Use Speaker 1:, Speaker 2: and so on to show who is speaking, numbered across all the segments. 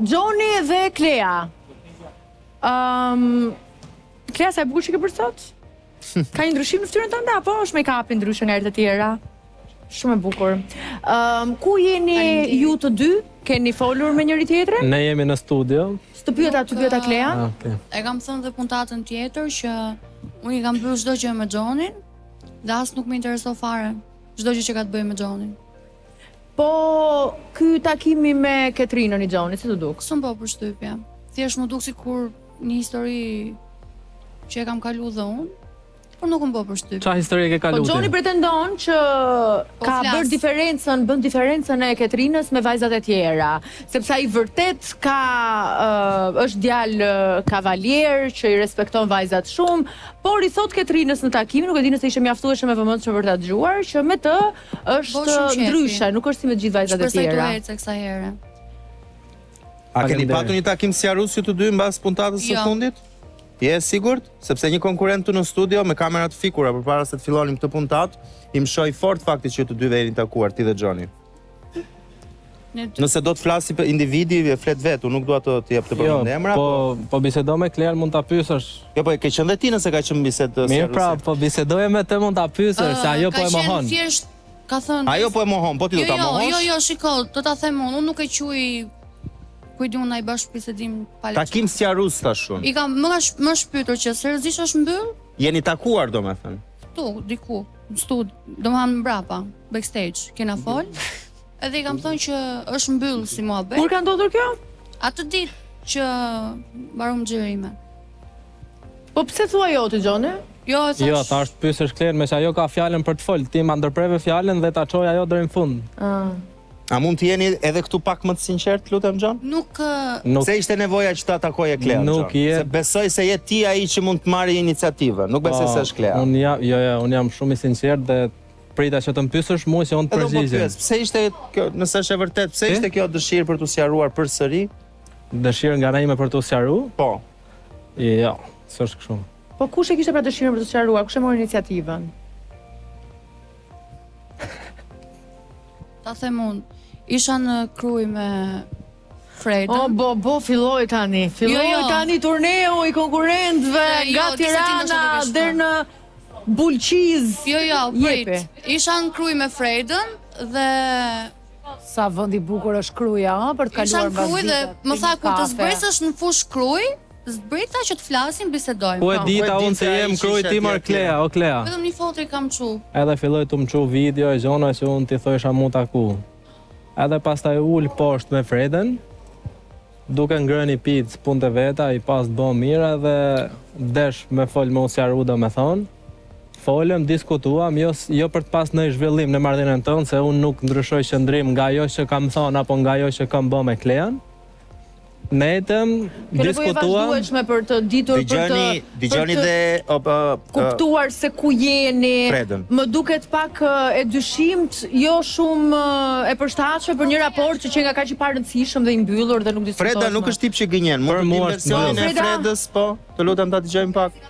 Speaker 1: Gjoni dhe Klea. Klea, sa e bukur që ke për sot? Ka një ndryshim në fytyrën tënde apo është make-up-i ndryshe nga herët e tjera? Shumë e bukur. Ku jeni ju të dy? Keni folur me njëri tjetrin?
Speaker 2: Ne jemi në studio.
Speaker 1: Të pyeta Klea?
Speaker 3: E kam thënë dhe puntatën tjetër që unë i kam bërë çdo gjë me Gjonin dhe as nuk më intereson fare çdo gjë që ka të bëjë me Gjonin.
Speaker 1: Po, ky takimi me Ketrinën i Gjonit, si të duk?
Speaker 3: S'm po përshtypje. Thjesht më duk sikur një histori që e kam kalu dhe unë, por nuk më po përshtypje.
Speaker 2: Qa histori e ke kalu ti?
Speaker 1: Po Gjoni pretendon që ka bën diferencën e Ketrinës me vajzat e tjera, sepse ai vërtet është djalë kavalier që i respekton vajzat shumë, por i thot Ketrinës në takimin, nuk e di nëse ishte mjaftueshëm e vëmendshëm për ta dëgjuar, që me të është ndryshe, nuk është si me të gjithë vajzat e tjera.
Speaker 3: Shpresoj të ecë kësaj here.
Speaker 4: A keni patur një takim sqarues ju të dy mbas puntatës së fundit? Je sigurt? Sepse një konkurrent në studio me kamera të fikura përpara se të fillonim këtë puntatë, i mshoi fort fakti që ju të dy jeni takuar, ti dhe Gjoni. Nëse do të flasi për individi, e flet vetë, nuk dua të jap të përmend emra,
Speaker 2: po bisedo me Klean mund ta pyesësh.
Speaker 4: Jo, po e ke qenë dhe ti nëse ka qenë bisedë sqaruese.
Speaker 2: Mirë, pra, po bisedoje me të mund ta pyesësh, se ajo po e mohon.
Speaker 3: Ka thënë.
Speaker 4: Ajo po e mohon, po ti do ta mohosh?
Speaker 3: Jo, shiko, do ta them unë nuk e quaj kujtun ai bash bisedim pa lehtësi.
Speaker 4: Takim sqarues tash unë.
Speaker 3: I kam më shpyetur që seriozisht është mbyll?
Speaker 4: Jeni takuar domethënë.
Speaker 3: Tu, diku, në studi, domethënë mbrapa, backstage, kena fol. Edhe i kam thënë që është mbyll si muhabet.
Speaker 1: Kur ka ndodhur kjo?
Speaker 3: Atë ditë që mbarum xhirime.
Speaker 1: Po pse thua jo ti Gjoni?
Speaker 3: Jo, e thash.
Speaker 2: Jo, thash pyesësh Klean, me që ajo ka fjalën për të fol, ti ma ndërpreve fjalën dhe ta çoj ajo deri në fund.
Speaker 4: A mund të jeni edhe këtu pak më të sinqert, lutem Gjon?
Speaker 3: Nuk
Speaker 4: se ishte nevoja që ta takoje Klean.
Speaker 2: Nuk je.
Speaker 4: Se besoj se je ti ai që mund të marrë iniciativën, nuk besoj se është Klea.
Speaker 2: Unë jam shumë i sinqert dhe prita që të më pyesësh mua që unë të përgjigjem.
Speaker 4: Pse ishte kjo, nëse është e vërtet, pse ishte kjo dëshirë për t'u sqaruar përsëri?
Speaker 2: Dëshirë nga ana ime për t'u sqaruar?
Speaker 4: Po.
Speaker 2: Jo, s'është kështu.
Speaker 1: Po kush e kishte pra dëshirën për t'u sqaruar? Kush e mori iniciativën?
Speaker 3: Ta them unë. Isha në Kruj me Fredën.
Speaker 1: Filloi tani. Tani turneu i konkurrentëve nga Tirana deri në Bulqiz.
Speaker 3: Jo, prit. Isha në Kruj me Fredën dhe
Speaker 1: sa vend i bukur është Kruja, për të kaluar mbas ditës.
Speaker 3: Isha në Kruj dhe më tha kur të zbresësh në fush Kruj, zbrita që të flasim, bisedojmë.
Speaker 2: Po e dita unë se jem Kruj ti mar Klea, o Klea.
Speaker 3: Vetëm një foto i kam çu.
Speaker 2: Edhe filloi të më çu video e gjona që unë ti thosha mu taku. Edhe pastaj ul poshtë me Fredën, duke ngrënë picë punë të veta, i pas të bë mirë edhe desh me fol me usjaru do me thonë. Folëm, diskutuam, jo për të pas në zhvillim në marrëdhënien tonë, se unë nuk ndryshoj qëndrim nga ajo që kam thonë apo nga ajo që kam bë me Klean. Ne etëm, diskutuam.
Speaker 1: Vazhdueshme për të ditur
Speaker 4: Dëgjoni dhe
Speaker 1: kuptuar se ku jeni.
Speaker 4: Fredën.
Speaker 1: Më duket pak e dyshimt, jo shumë e përshtatshme për një raport që nga kaq i parëndësishëm dhe i mbyllur dhe nuk diskutohet.
Speaker 4: Freda nuk është tip që gënjen. Mund të bëjmë versionin e Fredës, po. Të lutem ta dëgjojmë pak.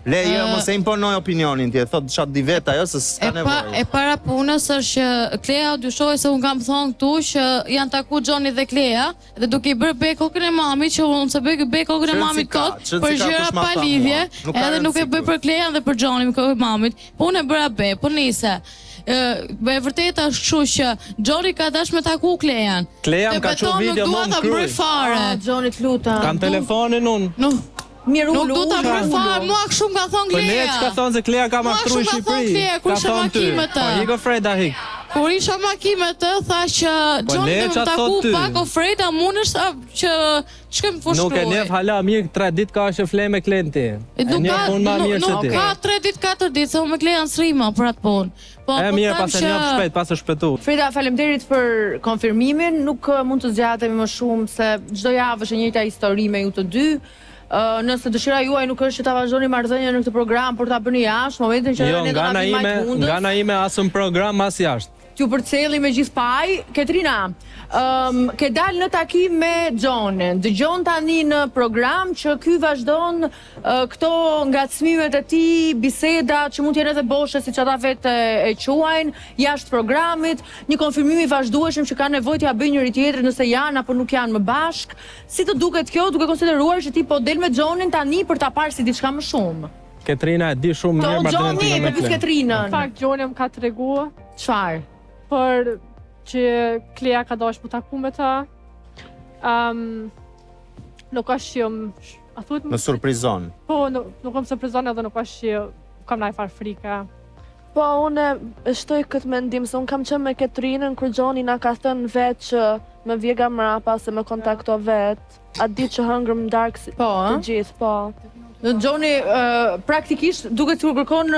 Speaker 4: Le, jo, mos e imponoj opinionin ti, thot çat di vet ajo se s'ka nevojë.
Speaker 3: E para punës është që Klea dyshoi se un kam thonë këtu që janë taku Gjoni dhe Klea, dhe duke i bërë bekokën e mamit që unë se bëj bekokën e mamit kot për gjëra pa lidhje, edhe nuk e bëj për Klean dhe për Gjonin me kokën e mamit. Po unë e bëra be, po nise. E vërtet është kështu që Gjoni ka dash me taku Klean.
Speaker 2: Klean ka çu video më në Kruj.
Speaker 1: Gjoni të lutem.
Speaker 2: Kam telefonin unë.
Speaker 1: Nuk
Speaker 3: do ta bëj fare, mua kështu ka thon Klea.
Speaker 2: Po ne çka thon se Klea ka mashtruar në Shqipëri.
Speaker 3: Ka thon ty.
Speaker 2: Po Iko Freda hik.
Speaker 3: Kur isha makime të tha që Gjoni do të taku pak o Freda mundesh që çkem fushkruaj.
Speaker 2: Nuk e nef hala mirë 3 ditë ka që fle me Klenti.
Speaker 3: Nuk ka 3 ditë 4 ditë, se me Klean srima për atë punë.
Speaker 2: E mirë pas e njëf shpejt, pas e shpëtu.
Speaker 1: Freda, faleminderit për konfirmimin, nuk mund të zgjatemi më shumë se çdo javë është e njëjta histori me ju të dy. Nëse dëshira juaj nuk është që ta vazhdoni marrëdhënien në këtë program por ta bëni jashtë, momentin që ne do ta bëjmë hundës.
Speaker 2: Nga ana ime as në program as jashtë.
Speaker 1: t'ju përcjelli me gjithë paj. Ketrina, ke dalë në takim me Gjonin. Dëgjon tani në program që ky vazhdon këto ngacmimet e tij, biseda që mund të jenë edhe boshe, siç ata vetë e quajnë, jashtë programit, një konfirmim i vazhdueshëm që ka nevojë t'ia bëjë njëri tjetrit nëse janë apo nuk janë më bashk. Si të duket kjo, duke konsideruar që ti po del me Gjonin tani për ta parë si diçka më shumë?
Speaker 2: Ketrina e di shumë mirë marrëdhënien time me Klen.
Speaker 1: Ketrinën.
Speaker 5: Në fakt, Gjoni më ka treguar
Speaker 1: Çfarë?
Speaker 5: për që Klea ka dashur më taku me ta. Nuk është që a thuhet
Speaker 4: Në surprizon.
Speaker 5: po, nuk kam surprizon edhe nuk është që kam ndaj farë frika.
Speaker 6: Po, unë e shtoj këtë mendim, se unë kam qenë me Ketrinën kur Gjoni na ka thënë vetë që me vjega mrapa se me kontakto vetë. Atë ditë që hëngrëm darkë si
Speaker 1: Po,
Speaker 6: të gjithë, po.
Speaker 1: Gjoni praktikisht duket sikur kërkon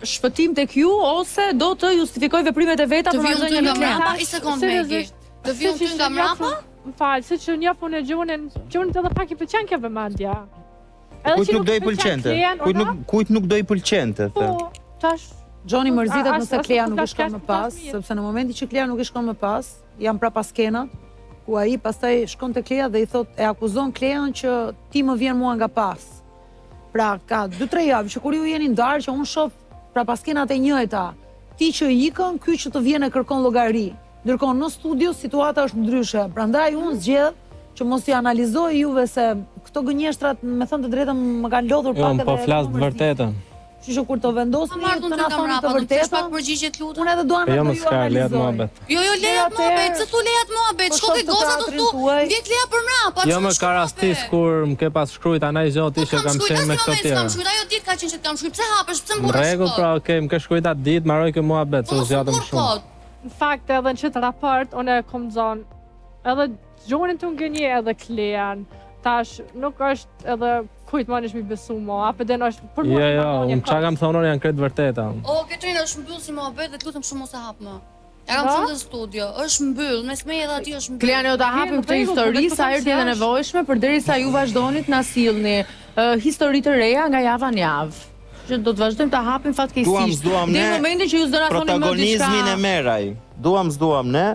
Speaker 1: shpëtim tek ju ose do të justifikoj veprimet e veta
Speaker 3: Të
Speaker 1: për
Speaker 3: vijun ty
Speaker 1: marrëdhënien
Speaker 3: nga
Speaker 1: me Klen.
Speaker 3: mrapa, i sekond Megi. Të vijun ty nga mrapa?
Speaker 5: Më falë, si që njofun e Gjonin edhe pak i pëlqen kjo vëmendja.
Speaker 4: Kujt nuk do i pëlqente? Kujt nuk do i pëlqente?
Speaker 5: Po, tash
Speaker 7: Gjoni mërzitet nëse Klea nuk i
Speaker 5: as-
Speaker 7: shkon më pas,
Speaker 5: as-
Speaker 7: sepse në momentin që Klea nuk i shkon më pas, jam prapa skenat, ku ai pastaj shkon te Klea dhe i thot e akuzon Klean që ti më vjen mua nga pas. Pra ka 2-3 javë që kur ju jeni ndarë që unë shoh prapa skenat e njëjta, ti që ikën, ky që të vjen e kërkon llogari. Ndërkohë në studio situata është ndryshe. Prandaj unë zgjedh që mos i analizoj juve se këto gënjeshtrat, me thënë të drejtën, më kanë lodhur
Speaker 2: Jo,
Speaker 7: pak
Speaker 2: më po flas të vërtetën.
Speaker 7: Kështu që kur të vendosni
Speaker 3: Ma marrë
Speaker 7: të
Speaker 3: unë
Speaker 7: na
Speaker 3: ty nga
Speaker 7: thoni të
Speaker 3: mrapa, nuk kesh pak
Speaker 7: vërtetën,
Speaker 3: përgjigje të lutem.
Speaker 7: unë edhe doan
Speaker 2: Jo,
Speaker 7: të
Speaker 2: më
Speaker 7: ju
Speaker 2: s'ka lejet
Speaker 7: analizoj.
Speaker 2: muhabet.
Speaker 3: Jo, lejat muhabet, se thu lejat muhabet,
Speaker 7: Po
Speaker 3: shko ke
Speaker 7: shoh të
Speaker 3: goca të
Speaker 7: teatrin
Speaker 3: thu,
Speaker 7: tuaj.
Speaker 3: vjet leja për mrapa.
Speaker 2: Jo, më ka rastis kur më ke pas shkrujt anaj zoti që kam qenë me këto tjerë.
Speaker 3: Kam shkruajt, ajo ditë ka qenë që kam shkruajt, pse hapesh, pse
Speaker 2: Në
Speaker 3: mburresh
Speaker 2: rregull,
Speaker 3: kot?
Speaker 2: pra, okej, më ke shkrujt atë ditë, mbaroj kë muhabet, se u zgjatëm shumë.
Speaker 5: në fakt edhe në qëtë raport, unë e kom zonë edhe Gjonin të ngënje edhe Klean. Tash, nuk është edhe kujt më nësh mi besu mo, apo den është për mua.
Speaker 2: Jo, unë qa kam thonë janë kretë vërteta.
Speaker 3: O, Ketrina, është mbyll si muhabet dhe të lutem shumë mos e hap më. Ja kam thënë në studio, është mbyll, mes me edhe aty është mbyll.
Speaker 1: Klean, jo ta hapim këtë histori sa herë t'jene nevojshme, përderisa ju vazhdonit na sillni histori të reja nga java në javë. Që do të vazhdojmë ta hapim fatkeqësisht.
Speaker 4: Duam
Speaker 1: Në
Speaker 4: ne
Speaker 1: momentin që ju s'do na thoni më diçka.
Speaker 4: protagonizmin e meraj. Duam ne.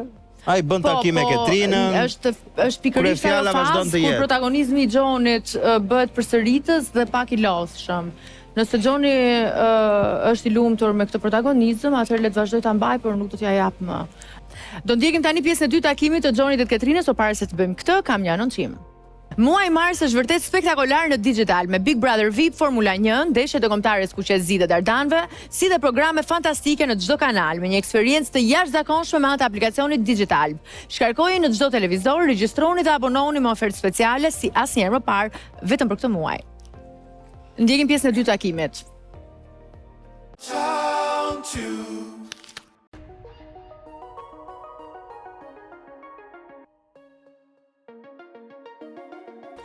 Speaker 4: Ai bën takim me Ketrinën.
Speaker 1: Është pikërisht
Speaker 4: kur e fjala
Speaker 1: ajo
Speaker 4: vazhdon
Speaker 1: fazë
Speaker 4: të
Speaker 1: kur
Speaker 4: jetë.
Speaker 1: protagonizmi i Gjonit bëhet përsëritës dhe pak i lodhshëm. Nëse Gjoni është i lumtur me këtë protagonizëm, atëherë le të vazhdoj ta mbaj, por nuk do t'ja jap më. Do ndjekim tani pjesën e dytë të takimit të Gjonit dhe të Ketrinës, por para se të bëjmë këtë, kam një anoncim. Muaj mars është vërtet spektakolar në digital me Big Brother VIP, Formula 1, ndeshjet e kombëtares kuqezi dhe dardanëve, si dhe programe fantastike në çdo kanal me një eksperiencë të jashtëzakonshme me anë të aplikacionit digital. Shkarkojeni në çdo televizor, regjistroni dhe abonohuni me ofertë speciale si asnjëherë më parë vetëm për këtë muaj. Ndjekim pjesën e dytë të takimit.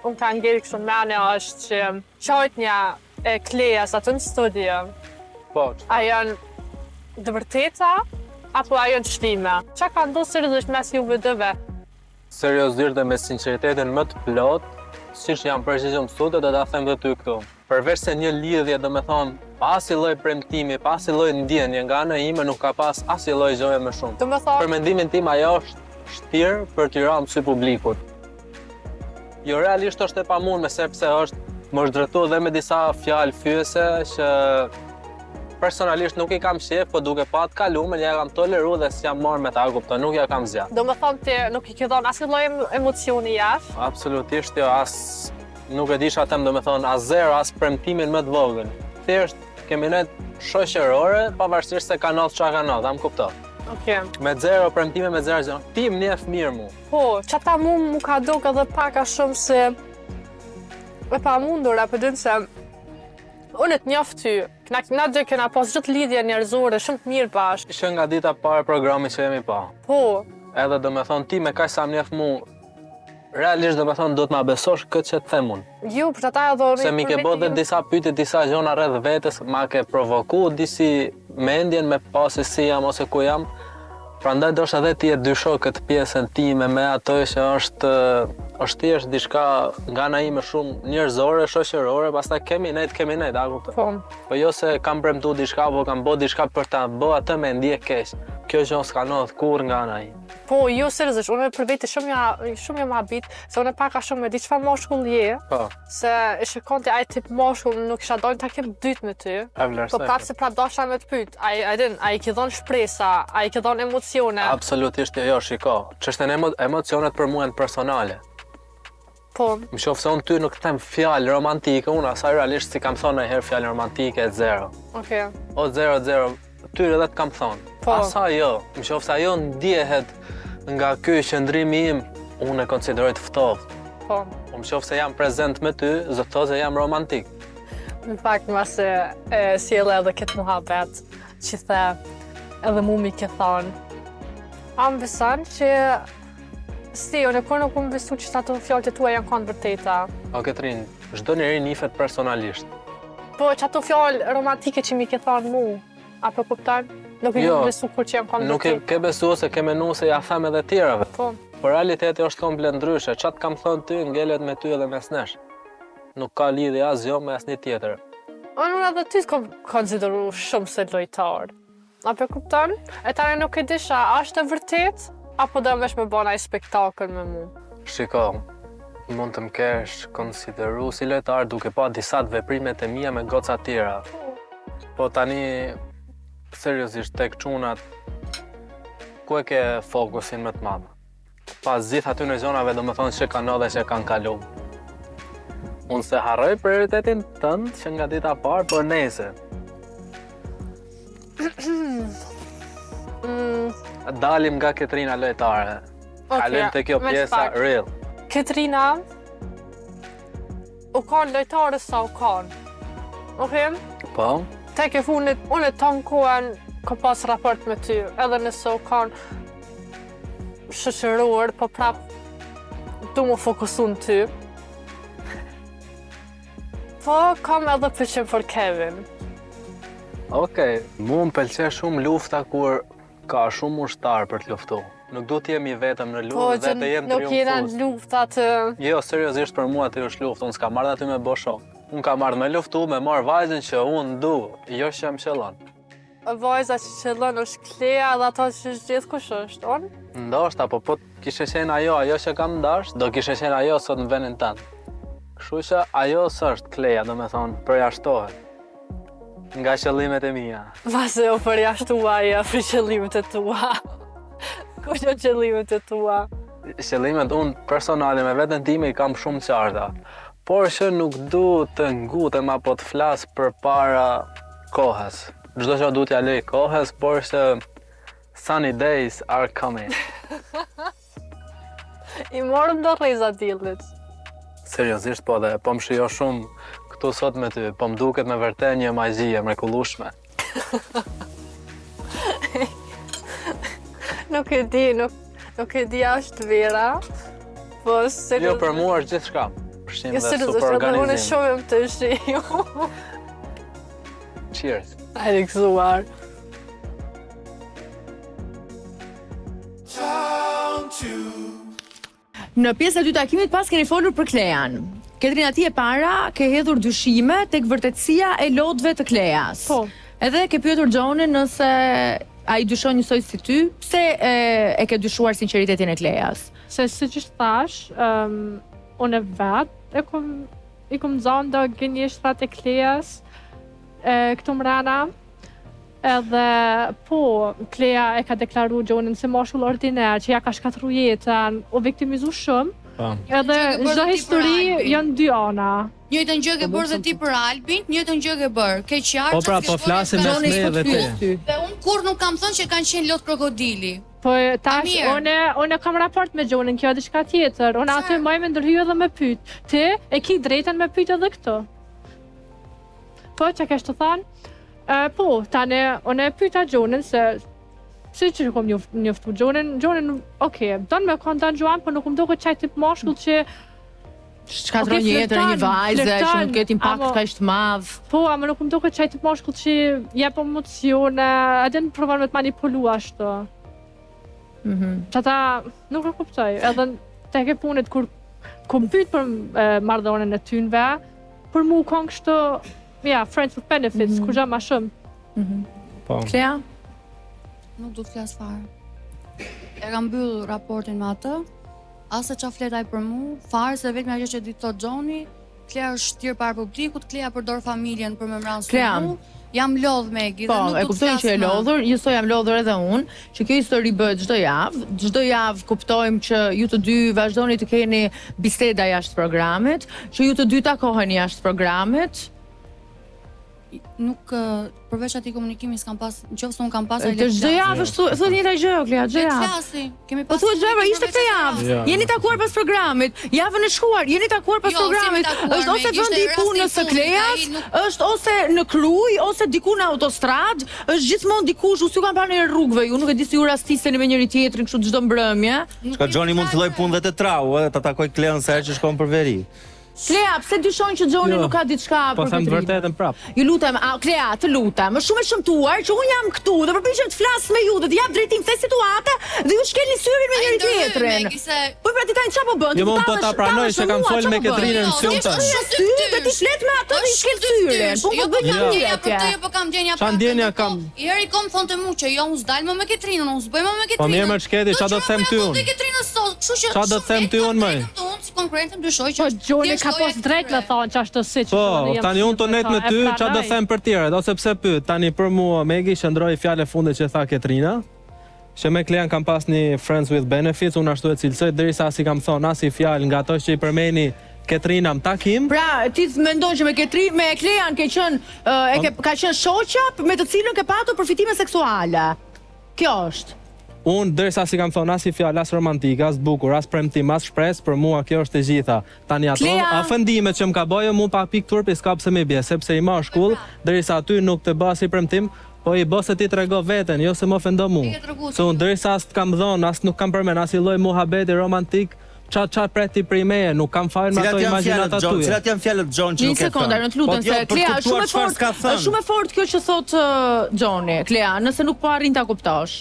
Speaker 5: Unë ka ngellë kështu mene është që qajtnja e Kleas atë në studio,
Speaker 2: Po,
Speaker 5: a janë dë vërteta, apo a janë shtime? Qa ka ndonë seriozisht mes juve dëve?
Speaker 2: seriozisht dhe me sinqeritetin më të plot, siç jam përgjigjur studio do ta them dhe ty këtu. Përveç se një lidhje, do me thonë, pa asnjë lloj premtimi, pa asnjë lloj ndjenje nga ana ime, nuk ka pas asnjë lloj gjoje më shumë.
Speaker 5: Do me thonë,
Speaker 2: Për mendimin tim ajo është shtirë për t'i rënë sy publikut. Jo, realisht është e pamundme sepse më është drejtuar dhe me disa fjalë fyese që personalisht nuk i kam shef, po duke pa të kaluar, ja kam toleruar dhe s'jam marrë me ta, kupton, nuk ja kam zgjat.
Speaker 5: do me thonë ti nuk i ke dhënë asnjë lloj emocioni jashtë.
Speaker 2: Absolutisht jo, nuk e disha them, do me thonë, as zero, as premtimin më të vogël. Thjesht kemi ne shoqërore, pavarësisht se ka ndodhur çka ka ndodhur, am kupton.
Speaker 5: Okej.
Speaker 2: Me zero premtime, me zero gjë. Ti më njeh mirë mu.
Speaker 5: Po, qata mu ka duk edhe pak a shumë se e pa mundur, apo dënë se unë të njoft ty, na dy kena pas gjithë lidhje njerëzore, shumë të mirë bashkë.
Speaker 2: Ishte nga dita parë programi që jemi pa.
Speaker 5: Po,
Speaker 2: Edhe do me thonë ti me kaq sa më njeh mu, realisht do me thonë do të ma besosh këtë që të them unë.
Speaker 5: ju për ata edhe
Speaker 2: Se mi ke bërë dhe disa pyetje, disa gjona rreth vetes, ma ke provoku disi mendjen me pasi si jam ose ku jam. Prandaj do edhe ti e dysho këtë pjesën time me ato që është thjesht diçka nga ana ime shumë njerëzore, shoqërore, pastaj kemi ne, a kupton?
Speaker 5: Po.
Speaker 2: Po jo se kam premtuar diçka apo kam bërë diçka për ta bërë atë me ndje keq. kjo gjë s'ka ndodhur kur nga ana ime.
Speaker 5: Po, jo seriozisht, unë për vete shumë jam habit, se unë paka shumë me di çfarë moshkull je.
Speaker 2: Po.
Speaker 5: Se e shikonte ai tip moshkull, nuk isha dalë takim dytë me ty. Po prapë se prapë dosha me të pyet. Ai ke dhënë shpresa, ai ke dhënë emocione.
Speaker 2: Absolutisht jo, shiko. Çështën e emocionet për mua janë personale.
Speaker 5: Po.
Speaker 2: Më shoh se unë ty nuk them fjalë romantike, unë asaj realisht si kam thonë herë fjalë romantike zero.
Speaker 5: Okej.
Speaker 2: O 0-0, ty edhe të kam thonë.
Speaker 5: Po.
Speaker 2: Asaj jo, më shoh se ajo ndjehet nga ky qëndrimi im, unë e konsideroj të ftohtë.
Speaker 5: Po.
Speaker 2: Më shoh se jam prezent me ty, zë të thotë se jam romantik.
Speaker 5: Në fakt, mase sjellë edhe këtë muhabet, që the edhe mu mi ke thonë. Am beson që si, unë kur nuk më besu që ato fjalët e tua janë kanë vërteta.
Speaker 2: O Ketrin, çdo njeri nifet personalisht.
Speaker 5: Po, që ato fjalë romantike që mi ke thonë mu, apo kupton? Nuk i më besu kur që janë kanë
Speaker 2: Nuk
Speaker 5: vërteta.
Speaker 2: ke besu se ke menu se ja them edhe tjerave.
Speaker 5: Po.
Speaker 2: Por realiteti është komplet ndryshe. Çat kam thonë ty, ngelet me ty edhe mes nesh. Nuk ka lidhje asgjë me asnjë tjetër.
Speaker 5: Unë edhe ty s'kom konsideru shumë se lojtar. Apo kupton? E tani nuk e disha, është e vërtet? Apo do vesh me bëna i spektakël me mu?
Speaker 2: Shiko, mund të më kesh konsideru si lojtar duke pa disa të veprimet e mia me goca tjera. Po tani, seriozisht, tek çunat, ku e ke fokusin më të madh? Pas gjithë aty në zonave do më thonë që kanë dhe që kanë kalu. Unë se harroj prioritetin tënd që nga dita parë, por nese. Dalim nga Ketrina lojtare. Kalim të kjo pjesa real.
Speaker 5: Ketrina u kanë lojtare sa u kanë. Okej?
Speaker 2: Po?
Speaker 5: Tek e funit, unë e tonë kohën ka pas raport me ty, edhe nëse u kanë shëshëruar, po prapë du më fokusu në ty. Po, kam edhe pëlqim për Kevin.
Speaker 2: Okej, mu më pëlqe shumë lufta kur ka shumë ushtar për të luftu. Nuk du t'jemi vetëm në
Speaker 5: Po,
Speaker 2: luftë
Speaker 5: që
Speaker 2: dhe të jem
Speaker 5: nuk jena
Speaker 2: triumfues.
Speaker 5: lufta të...
Speaker 2: Jo, seriozisht për mua aty është luftë, unë s'ka marrë aty me bo shok. Unë ka marrë me luftu, me marrë vajzën që unë du, jo që më qëllon.
Speaker 5: Vajza që qëllon është Klea dhe ato që gjithë kush është, on?
Speaker 2: Ndoshta, po kishe qenë ajo që kam dash, do kishe qenë ajo sot në vendin tanë. Kështu që ajo s'është Klea, do me thonë, përjashtohet. Nga qëllimet e mia.
Speaker 5: Vase o përjashtua aja për qëllimet e tua. Ku që qëllimet e tua?
Speaker 2: Qëllimet unë personale me veten time i kam shumë qarta. Por që nuk du të ngutem apo të flas përpara kohës. Çdo që du t'ja lej kohës, por që sunny days are coming.
Speaker 5: I morëm do rreza dillit.
Speaker 2: Seriozisht po dhe po më shijo shumë këtu sot me ty, po më duket me vërtet një magji e mrekullueshme.
Speaker 5: Nuk e di, nuk e di është vera. Po seriozisht.
Speaker 2: Jo, për mua është gjithçka. Përshim dhe super
Speaker 5: Unë e
Speaker 2: organizim.
Speaker 5: shumë të shiu.
Speaker 2: Cheers.
Speaker 5: Hajde gëzuar.
Speaker 1: Në pjesën e dytë të takimit pas keni folur për Klean. Ketrina, ti e para ke hedhur dyshime tek vërtetësia e lodhëve të Kleas.
Speaker 5: Po.
Speaker 1: Edhe ke pyetur Gjonin nëse ai dyshon njësoj si ty, pse e ke dyshuar sinqeritetin e Kleas?
Speaker 5: Se si që thash, unë vetë i kom zonë do gënjeshtrat e Kleas këtu mrena. Edhe po, Klea e ka deklaru Gjonin se moshull ordiner që ja ka shkatru jetën, u viktimizu shumë. Edhe çdo histori janë dy ana.
Speaker 3: Njëjtën gjë ke bërë dhe ti për Albin, njëjtën gjë ke bërë. Ke qartë.
Speaker 2: Po pra, po flasim mes ne dhe ti.
Speaker 3: Dhe unë kur nuk kam thënë që kanë qenë lot krokodili.
Speaker 5: Po tash unë kam raport me Gjonin, kjo diçka tjetër. Unë aty më me ndërhyj edhe me pyet. Ti e ke drejtën me pyet edhe këtë. Po çka kesh të thënë? Po, tani unë e pyeta Gjonin se si që kom njoftu Gjonin, okej, donë me kontan Gjoan, po nuk më duket çaj tip moshkull që
Speaker 1: shkatron një jetër e një vajze që nuk ketë impakt kaq të madh.
Speaker 5: Po, ama nuk më duket çaj tip moshkull që jep emocione, a den provon me të manipulu ashtu. Çata nuk e kuptoj. Edhe tek e punët kur kom pyet për marrëdhënien e tynve, për mua kanë kështu, ja, friends with benefits, kur jam më shumë.
Speaker 1: Po. Klea?
Speaker 3: Nuk du të flas fare. E kam mbyll raportin me atë. Ase qa fletaj për mu, fare se vetëm ajo që di thot Gjoni, Klea është shtirë para publikut, Klea përdor familjen për me mranë së mu. Jam lodh me Egi dhe nuk
Speaker 1: e
Speaker 3: du të flasë
Speaker 1: kuptojmë që e lodhur, njësoj jam lodhur edhe unë, që kjo histori bëhet çdo javë kuptojmë që ju të dy vazhdoni të keni biseda jashtë programit, që ju të dy takoheni jashtë programit.
Speaker 3: Nuk përveç atij komunikimi s'kam pas, nëse unë kam pas ai
Speaker 1: Të çdo javë thot njëjta gjë, Klea, çdo javë.
Speaker 3: Flasi, kemi
Speaker 1: Po
Speaker 3: pas.
Speaker 1: thuaj gjëra, ishte këtë javë. Jeni takuar pas programit. Javën e shkuar, jeni takuar pas programit. Është ose vendi i punës së Kleas, është ose në Kruj, ose diku në autostradë, është gjithmonë dikush, unë s'ju kam parë në rrugëve, ju nuk e di si ju rastiseni me njëri tjetrin kështu çdo mbrëmje.
Speaker 4: Ka Gjoni mund të filloj punë dhe të trau, ta takoj Klean sa herë që shkon për veri.
Speaker 1: Klea, pse dyshon që Gjoni nuk ka diçka për
Speaker 2: Po them të vërtetën prap.
Speaker 1: Ju lutem, Klea, të lutem, është shumë e shëmtuar që unë jam këtu dhe përpiqem të flas me ju, dhe të jap drejtim këtë situate dhe ju shkelni syrin me njëri tjetrin. Po pra ti tani çfarë po bën?
Speaker 2: Jo, po ta pranoj se kam fol me Ketrinën në sytë.
Speaker 1: Ty do ti flet me atë dhe i shkel syrin. Po bën një
Speaker 3: ndjenja po kam ndjenja.
Speaker 2: Çfarë ndjenja kam?
Speaker 3: Ieri kom thonte mua që jo, unë s'dal më me Ketrinën, unë s'bëj më me Ketrinën.
Speaker 2: Po mirë më shketi, çfarë do të them ty unë? Çfarë do të them ty unë më?
Speaker 3: Konkurrentëm dyshoj që
Speaker 5: Gjoni ka pas drejt me thonë që ashtë si që
Speaker 2: Po, tani unë të net me ty, çfarë do them për tjerët, ose pse pyet, tani për mua Megi shndroi fjalë funde që tha Ketrina, që me Klean kam pas një friends with benefits, unë ashtu e cilësoj derisa as i kam thonë as i fjalë nga ato që i përmeni Ketrina në takim.
Speaker 1: Pra, ti mendon që me Klean ka qenë shoqja me të cilën ke patur përfitime seksuale. Kjo është.
Speaker 2: Unë derisa si kam thonë as i fjalë, as romantik, as bukur, as premtim, as shpresë, për mua kjo është e gjitha. Tani ato ofendimet që më ka bëjë mua pa pikë turpi s'ka pse më bie, sepse i mashkull, derisa aty nuk të bë as i premtim, po i bë se ti trego veten, jo se më ofendo mua. Se unë derisa as të kam dhënë, as nuk kam përmend as i lloj muhabeti romantik, ç'a preti prej meje, nuk kam fajin me ato imagjinata tuaja.
Speaker 4: Cilat janë fjalët Gjon që nuk e thon?
Speaker 1: Një sekondë, në të lutem se Klea është shumë e fortë. Është shumë e fortë kjo që thot Gjoni, Klea, nëse nuk po arrin ta kuptosh.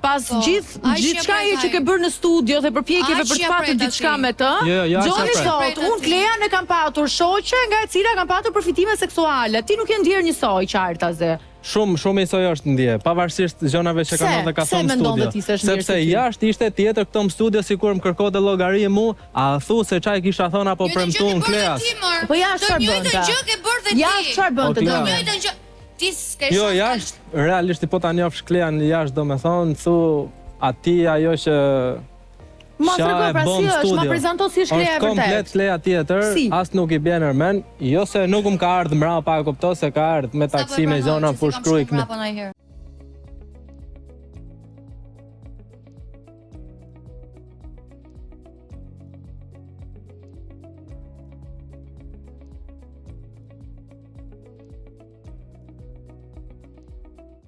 Speaker 1: Pas gjithçka që ke bërë në studio dhe përpjekjeve për të patur diçka me të, Gjoni thot, unë Klean e kam patur shoqe nga e cila kam patur përfitime seksuale. Ti nuk je ndier njësoj qartaze.
Speaker 2: Shumë njësoj është ndje, pavarësisht gjënave që kam edhe ka thonë në studio. Sepse jashtë ishte tjetër këto në studio sikur më kërkonte llogari mu, a thu se çaj kisha thonë apo premtuan Kleas.
Speaker 1: Po jashtë çfarë bënte? Jashtë çfarë bënte?
Speaker 2: Jo, jashtë, realisht po ta njofsh Klean jashtë, do me thonë, thu ati ajo që
Speaker 1: Ma tregoj pra si është, ma prezanto si është Klea e vërtet.
Speaker 2: Është komplet Klea tjetër, as nuk i bjen nërmen, jo se nuk më ka ardhë mrapa, e kupto se ka ardhë me taksi me zona fushkrujk.